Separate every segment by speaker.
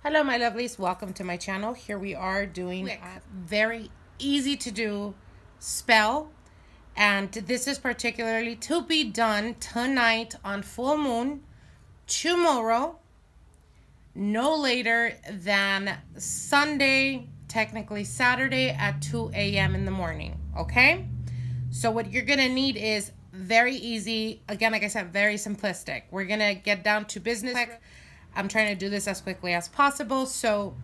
Speaker 1: Hello my lovelies, welcome to my channel. Here we are doing a very easy to do spell, and this is particularly to be done tonight on full moon, tomorrow, no later than Sunday, technically Saturday at 2 a.m. in the morning, okay? So what you're gonna need is very easy, again, like I said, very simplistic. We're gonna get down to business. I'm trying to do this as quickly as possible. So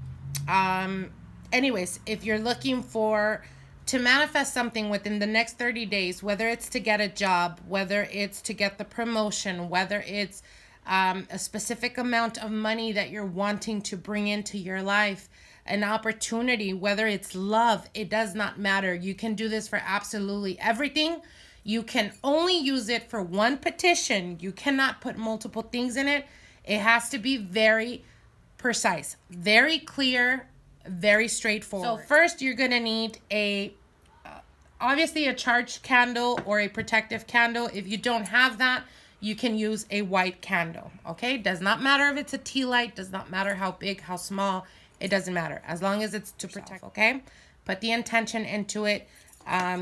Speaker 1: anyways, if you're looking to manifest something within the next 30 days, whether it's to get a job, whether it's to get the promotion, whether it's a specific amount of money that you're wanting to bring into your life, an opportunity, whether it's love, it does not matter. You can do this for absolutely everything. You can only use it for one petition. You cannot put multiple things in it. It has to be very precise, very clear, very straightforward. So first you're gonna need obviously a charged candle or a protective candle. If you don't have that, you can use a white candle, okay? Does not matter if it's a tea light, does not matter how big, how small, it doesn't matter. As long as it's to protect, okay? Put the intention into it.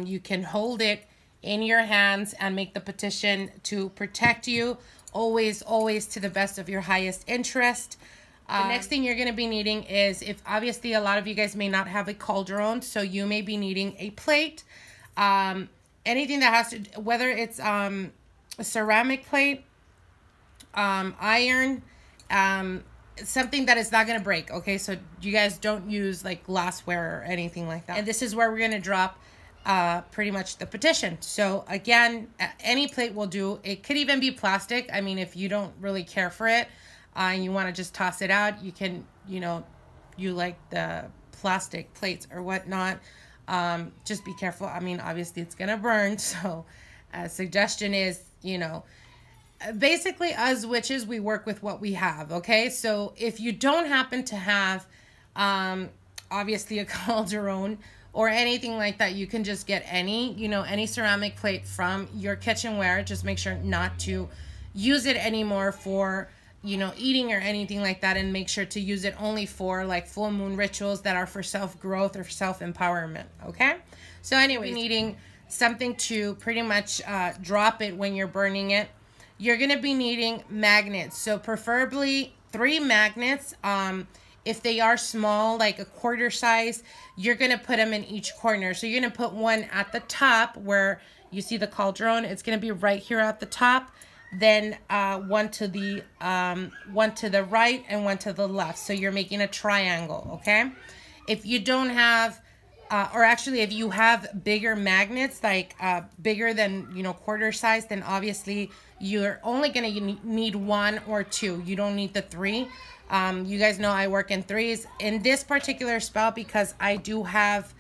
Speaker 1: You can hold it in your hands and make the petition to protect you. Always, always to the best of your highest interest. The next thing you're going to be needing is, if obviously a lot of you guys may not have a cauldron, so you may be needing a plate. Anything that has to, whether it's a ceramic plate, iron, something that is not going to break, okay? So you guys don't use like glassware or anything like that. And this is where we're going to drop pretty much the petition. So again, any plate will do. It could even be plastic. I mean, if you don't really care for it and you want to just toss it out, you can, you like the plastic plates or whatnot. Just be careful. I mean, obviously it's gonna burn. So suggestion is, basically us witches, we work with what we have, okay? So if you don't happen to have obviously a cauldron or anything like that, you can just get any ceramic plate from your kitchenware. Just make sure not to use it anymore for, eating or anything like that, and make sure to use it only for like full moon rituals that are for self-growth or self-empowerment, okay? So anyway, needing something to pretty much drop it when you're burning it. You're gonna be needing magnets, so preferably 3 magnets. If they are small, like a quarter size, you're going to put them in each corner. So you're going to put one at the top where you see the cauldron. It's going to be right here at the top. Then one to the right and one to the left. So you're making a triangle, okay? If you don't have, or actually if you have bigger magnets, like bigger than, quarter size, then obviously you're only going to need 1 or 2. You don't need the 3. You guys know I work in 3s. In this particular spell, because I do have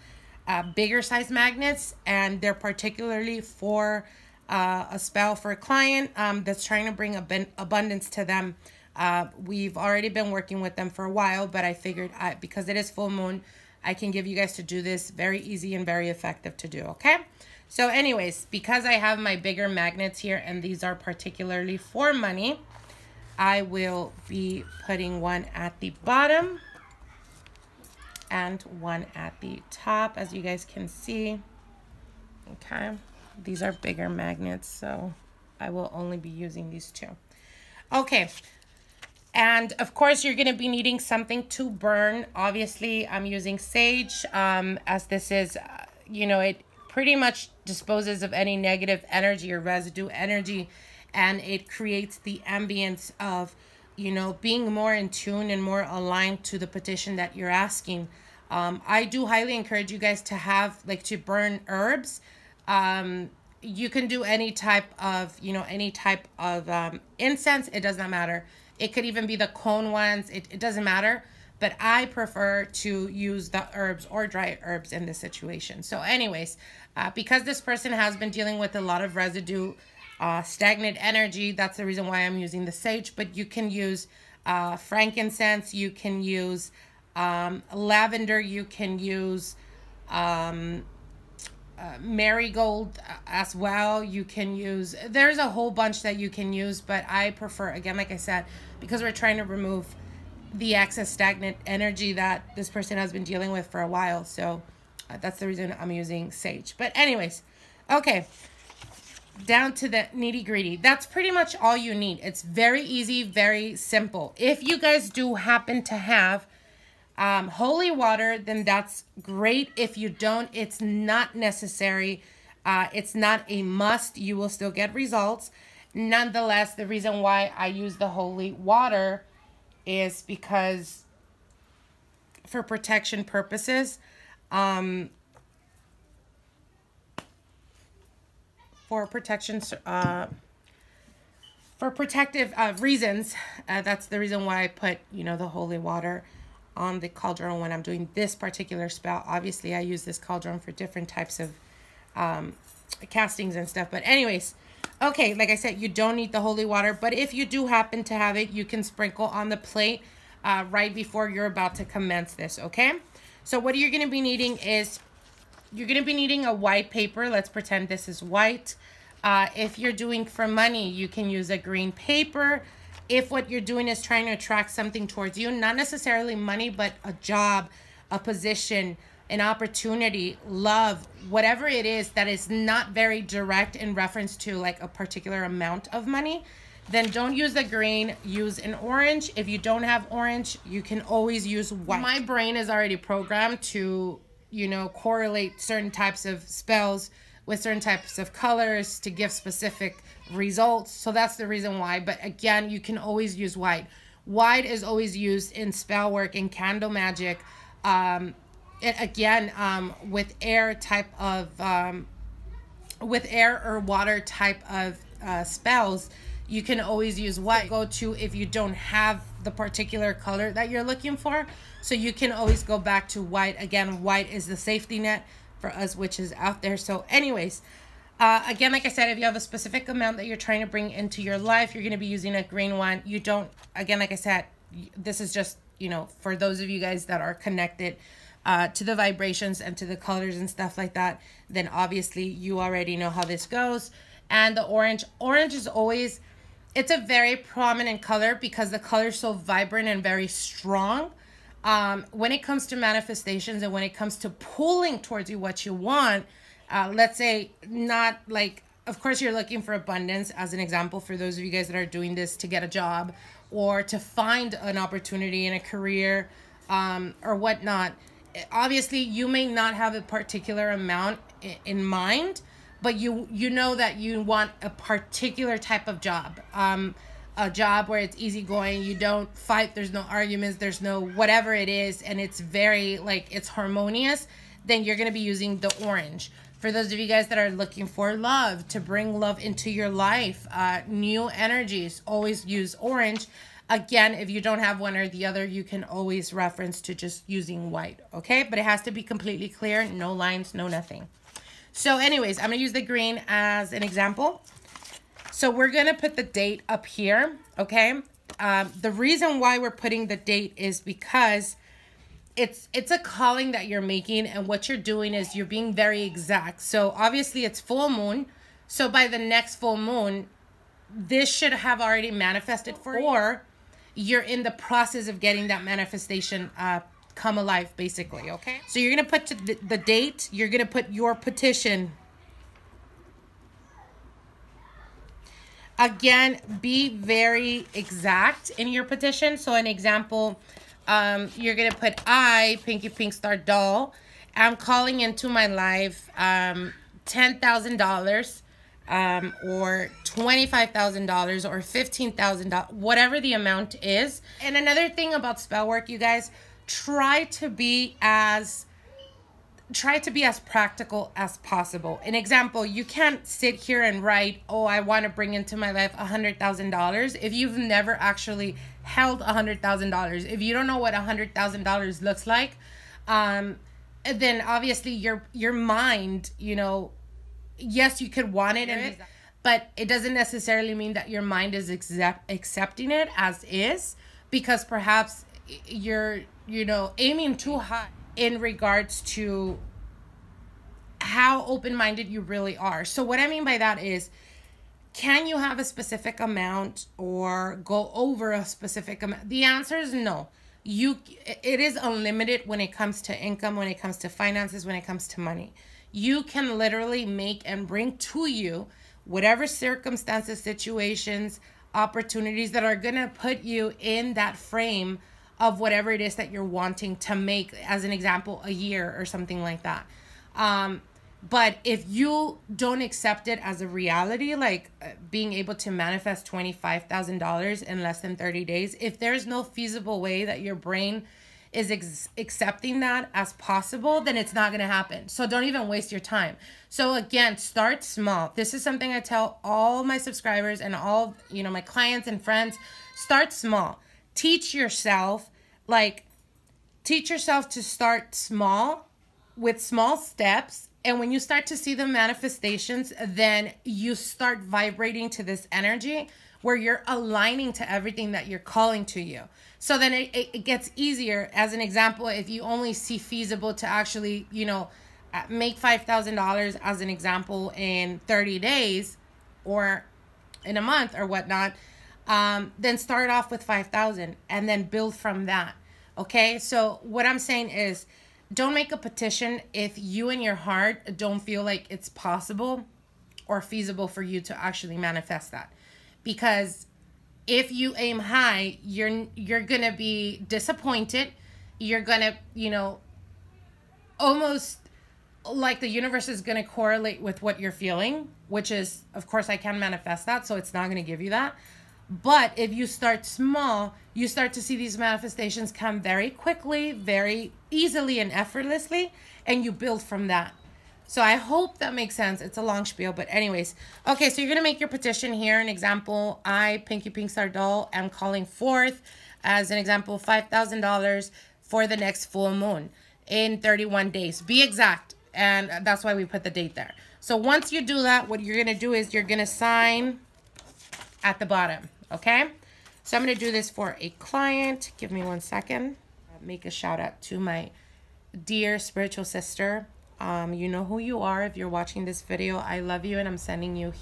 Speaker 1: bigger size magnets, and they're particularly for a spell for a client that's trying to bring abundance to them. We've already been working with them for a while, but I figured because it is full moon, I can give you guys to do this very easy and very effective to do, okay? So anyways, because I have my bigger magnets here, and these are particularly for money, I will be putting one at the bottom and one at the top, as you guys can see. Okay, these are bigger magnets, so I will only be using these 2. Okay, and of course you're going to be needing something to burn. Obviously I'm using sage, as this is, it pretty much disposes of any negative energy or residue energy, and it creates the ambience of, being more in tune and more aligned to the petition that you're asking. I do highly encourage you guys to have, to burn herbs. You can do any type of, incense. It does not matter. It could even be the cone ones. It doesn't matter. But I prefer to use the herbs or dry herbs in this situation. So anyways, because this person has been dealing with a lot of residue, stagnant energy, that's the reason why I'm using the sage. But you can use frankincense, you can use lavender, you can use marigold as well. You can use, there's a whole bunch that you can use, but I prefer, again, like I said, because we're trying to remove the excess stagnant energy that this person has been dealing with for a while. So that's the reason I'm using sage. But anyways, okay, down to the nitty gritty. That's pretty much all you need. It's very easy, very simple. If you guys do happen to have holy water, then that's great. If you don't, it's not necessary. It's not a must. You will still get results. Nonetheless, the reason why I use the holy water is because for protection purposes, for protective reasons, that's the reason why I put, you know, the holy water on the cauldron when I'm doing this particular spell. Obviously, I use this cauldron for different types of castings and stuff. But anyways, okay, like I said, you don't need the holy water. But if you do happen to have it, you can sprinkle on the plate right before you're about to commence this, okay? So what you're going to be needing is, you're going to be needing a white paper. Let's pretend this is white. If you're doing for money, you can use a green paper. If what you're doing is trying to attract something towards you, not necessarily money, but a job, a position, an opportunity, love, whatever it is that is not very direct in reference to like a particular amount of money, then don't use the green, use an orange. If you don't have orange, you can always use white. My brain is already programmed to, you know, correlate certain types of spells with certain types of colors to give specific results. So that's the reason why. But again, you can always use white. White is always used in spell work and candle magic. With air type of, with air or water type of spells, you can always use white. Go to if you don't have the particular color that you're looking for. So you can always go back to white. Again, white is the safety net for us witches out there. So anyways, again, like I said, if you have a specific amount that you're trying to bring into your life, you're going to be using a green one. You don't, again, like I said, this is just, you know, for those of you guys that are connected to the vibrations and to the colors and stuff like that, then obviously you already know how this goes. And the orange is always, it's a very prominent color because the color is so vibrant and very strong. When it comes to manifestations and when it comes to pulling towards you what you want, let's say not like, of course you're looking for abundance as an example for those of you guys that are doing this to get a job or to find an opportunity in a career or whatnot. Obviously you may not have a particular amount in mind, but you know that you want a particular type of job. A job where it's easygoing, you don't fight, there's no arguments, there's no whatever it is, and it's very, like, it's harmonious, then you're going to be using the orange. For those of you guys that are looking for love, to bring love into your life, new energies, always use orange. Again, if you don't have one or the other, you can always reference to just using white, okay? But it has to be completely clear, no lines, no nothing. So anyways, I'm going to use the green as an example. So we're going to put the date up here, okay? The reason why we're putting the date is because it's a calling that you're making, and what you're doing is you're being very exact. So obviously it's full moon. So by the next full moon, this should have already manifested for you, or you're in the process of getting that manifestation come alive, basically, okay? So you're going to put the date, you're going to put your petition. Again, be very exact in your petition. So an example, you're going to put, I, Pinky Pink Star Doll, I'm calling into my life $10,000 or $25,000 or $15,000, whatever the amount is. And another thing about spell work, you guys, try to be as practical as possible. An example, you can't sit here and write, oh, I want to bring into my life $100,000 if you've never actually held $100,000. If you don't know what $100,000 looks like, then obviously your mind, you know, yes, you could want it, but it doesn't necessarily mean that your mind is accepting it as is, because perhaps you're, you know, aiming too high in regards to how open-minded you really are. So what I mean by that is, can you have a specific amount or go over a specific amount? The answer is no. It is unlimited when it comes to income, when it comes to finances, when it comes to money. You can literally make and bring to you whatever circumstances, situations, opportunities that are going to put you in that frame of whatever it is that you're wanting to make, as an example, a year or something like that. But if you don't accept it as a reality, like being able to manifest $25,000 in less than 30 days, if there's no feasible way that your brain is accepting that as possible, then it's not going to happen. So don't even waste your time. So again, start small. This is something I tell all my subscribers and all, my clients and friends. Start small. Teach yourself to start small with small steps. And when you start to see the manifestations, then you start vibrating to this energy where you're aligning to everything that you're calling to you. So then it gets easier. As an example, if you only see feasible to actually, make $5,000 as an example in 30 days or in a month or whatnot, then start off with 5,000 and then build from that. Okay. So what I'm saying is, don't make a petition if you in your heart don't feel like it's possible or feasible for you to actually manifest that. Because if you aim high, you're going to be disappointed. You're going to, almost like the universe is going to correlate with what you're feeling, which is, of course, I can manifest that, so it's not going to give you that. But if you start small, you start to see these manifestations come very quickly, very easily and effortlessly, and you build from that. So I hope that makes sense. It's a long spiel, but anyways. Okay, so you're going to make your petition here. An example, I, Pinky Pink Star Doll, am calling forth, as an example, $5,000 for the next full moon in 31 days. Be exact, and that's why we put the date there. So once you do that, what you're going to do is you're going to sign at the bottom, okay? So I'm going to do this for a client. Give me 1 second. Make a shout out to my dear spiritual sister. You know who you are if you're watching this video. I love you, and I'm sending you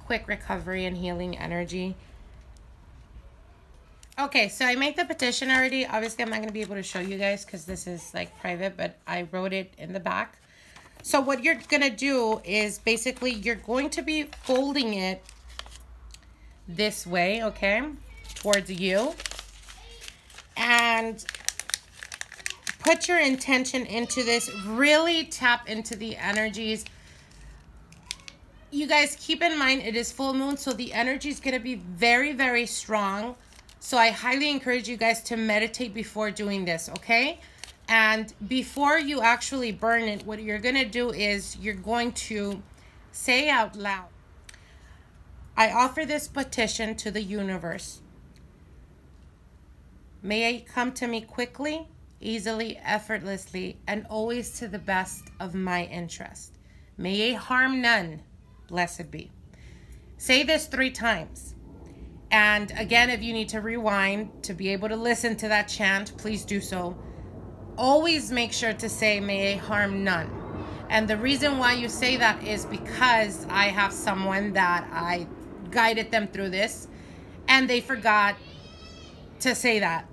Speaker 1: quick recovery and healing energy. Okay, so I made the petition already. Obviously, I'm not going to be able to show you guys because this is like private, but I wrote it in the back. So what you're going to do is basically you're going to be folding it this way, okay, towards you, and put your intention into this. Really tap into the energies. You guys, keep in mind it is full moon, so the energy is going to be very, very strong. So I highly encourage you guys to meditate before doing this, okay? And before you actually burn it, what you're going to do is you're going to say out loud, I offer this petition to the universe. May it come to me quickly, easily, effortlessly, and always to the best of my interest. May it harm none, blessed be. Say this 3 times. And again, if you need to rewind to be able to listen to that chant, please do so. Always make sure to say, may it harm none. And the reason why you say that is because I have someone that I guided them through this, and they forgot to say that.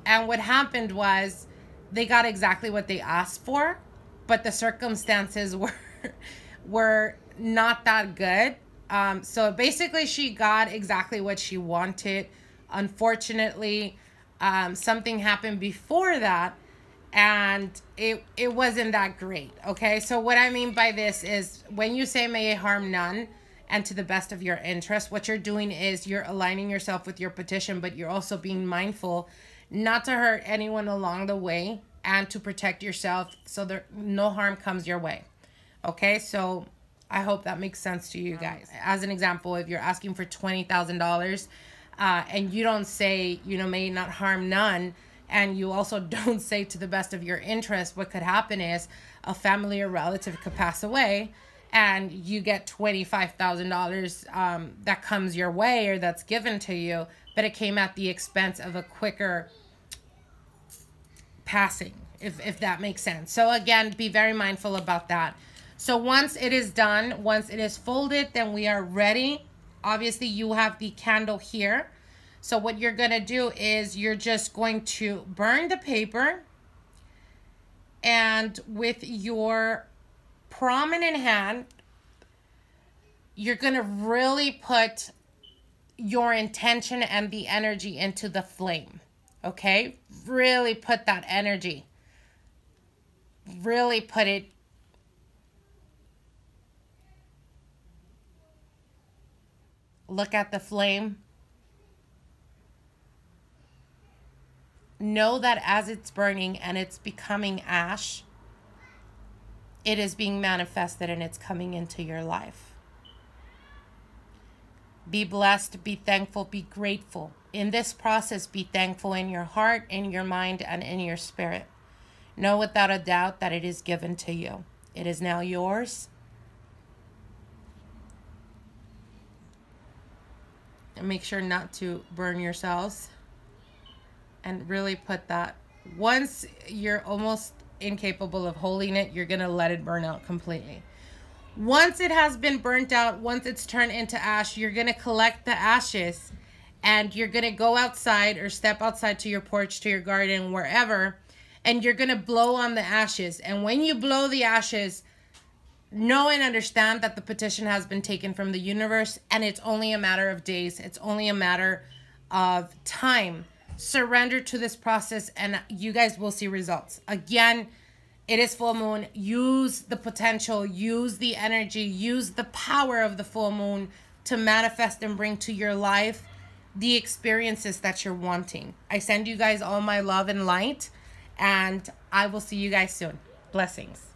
Speaker 1: And what happened was they got exactly what they asked for, but the circumstances were not that good. So basically she got exactly what she wanted. Unfortunately, something happened before that, and it wasn't that great. Okay, so what I mean by this is when you say may it harm none and to the best of your interest, what you're doing is you're aligning yourself with your petition, but you're also being mindful not to hurt anyone along the way and to protect yourself so there no harm comes your way. Okay, so I hope that makes sense to you guys. As an example, if you're asking for $20,000 and you don't say, may not harm none, and you also don't say to the best of your interest, what could happen is a family or relative could pass away and you get $25,000 that comes your way or that's given to you, but it came at the expense of a quicker passing, if that makes sense. So again, be very mindful about that. So once it is done, once it is folded, then we are ready. Obviously, you have the candle here. So what you're going to do is you're just going to burn the paper, and with your prominent hand, you're going to really put your intention and the energy into the flame. Okay? Really put that energy. Really put it. Look at the flame. Know that as it's burning and it's becoming ash, it is being manifested and it's coming into your life. Be blessed, be thankful, be grateful. In this process, be thankful in your heart, in your mind, and in your spirit. Know without a doubt that it is given to you. It is now yours. And make sure not to burn yourselves. And really put that. Once you're almost incapable of holding it, you're going to let it burn out completely. Once it has been burnt out, once it's turned into ash, you're going to collect the ashes. And you're going to go outside or step outside to your porch, to your garden, wherever. And you're going to blow on the ashes. And when you blow the ashes, know and understand that the petition has been taken from the universe. And it's only a matter of days. It's only a matter of time. Surrender to this process and you guys will see results. Again, it is full moon. Use the potential, use the energy, use the power of the full moon to manifest and bring to your life the experiences that you're wanting. I send you guys all my love and light, and I will see you guys soon. Blessings.